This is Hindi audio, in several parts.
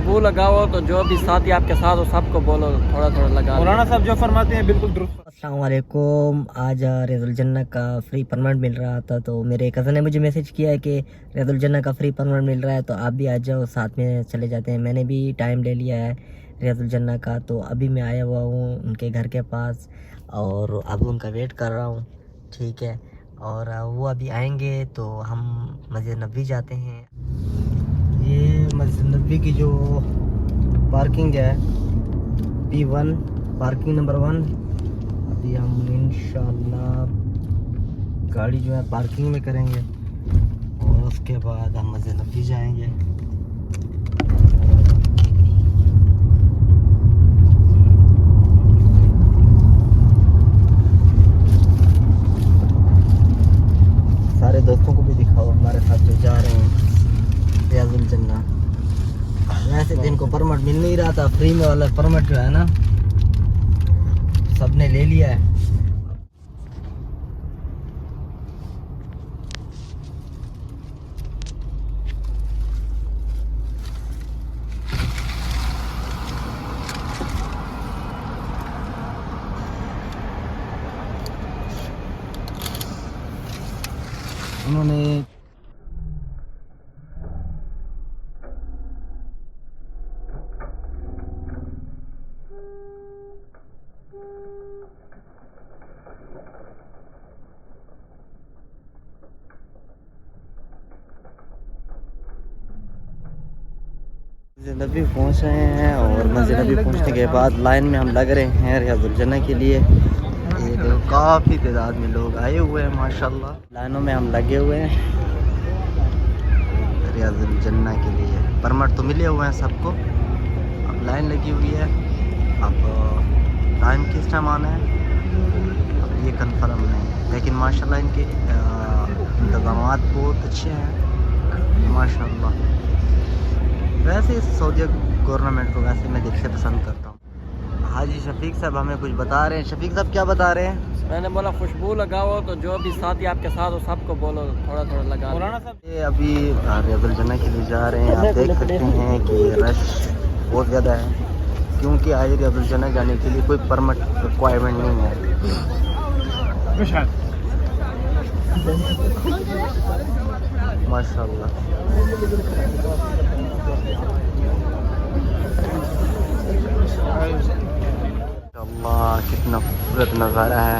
खुशबू लगाओ तो जो भी साथी आपके साथ हो सबको बोलो थोड़ा थोड़ा लगा। मौलाना साहब जो फरमाते हैं बिल्कुल दुरुस्त। अस्सलाम वालेकुम। आज रियाजुल जन्नह का फ्री परमानेंट मिल रहा था, तो मेरे कज़न ने मुझे मैसेज किया है कि रियाजुल जन्नह का फ्री परमानेंट मिल रहा है, तो आप भी आ जाओ, साथ में चले जाते हैं। मैंने भी टाइम ले लिया है रियाजुल जन्नह का, तो अभी मैं आया हुआ हूँ उनके घर के पास और अब उनका वेट कर रहा हूँ। ठीक है, और वो अभी आएंगे तो हम मस्जिद नबी जाते हैं। ये मस्जिद नबी की जो पार्किंग है P1 पार्किंग नंबर 1। अभी हम इंशाल्लाह गाड़ी जो है पार्किंग में करेंगे और उसके बाद हम मस्जिद नबी जाएंगे। सारे दोस्तों को भी दिखाओ हमारे साथ जो जा रहे हैं रियाजुल जन्नह। वैसे दिन को परमिट मिल नहीं रहा था, फ्री में वाला परमिट जो है ना सबने ले लिया है। उन्होंने मस्जिद नबी पहुँच रहे हैं और मस्जिद नबी पहुँचने के बाद लाइन में हम लग रहे हैं रियाजुल जन्नह के लिए। ये देखो काफ़ी तादाद में लोग आए हुए हैं माशाल्लाह, लाइनों में हम लगे हुए हैं रियाजुल जन्नह के लिए। परमिट तो मिले हुए हैं सबको, अब लाइन लगी हुई है। अब टाइम किस टाइम आना है अब ये कंफर्म नहीं है, लेकिन माशाल्लाह इनके इंतज़ामात बहुत अच्छे हैं माशाल्लाह। वैसे सऊदी गवर्नमेंट को वैसे मैं दिल से पसंद करता हूँ। हाजी शफीक साहब हमें कुछ बता रहे हैं। शफीक साहब क्या बता रहे हैं? मैंने बोला खुशबू लगाओ तो जो भी साथी आपके साथ हो सबको बोलो थोड़ा थोड़ा लगा। मौलाना साहब ये अभी रियाजुल जन्नह के लिए जा रहे हैं। आप देख सकते हैं कि रश बहुत ज़्यादा है, क्योंकि आज रियाजुल जन्नह जाने के लिए कोई परमिट रिक्वायरमेंट नहीं है। माशाल्लाह अल्लाह कितना खूबसूरत नज़ारा है।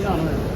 Yeah.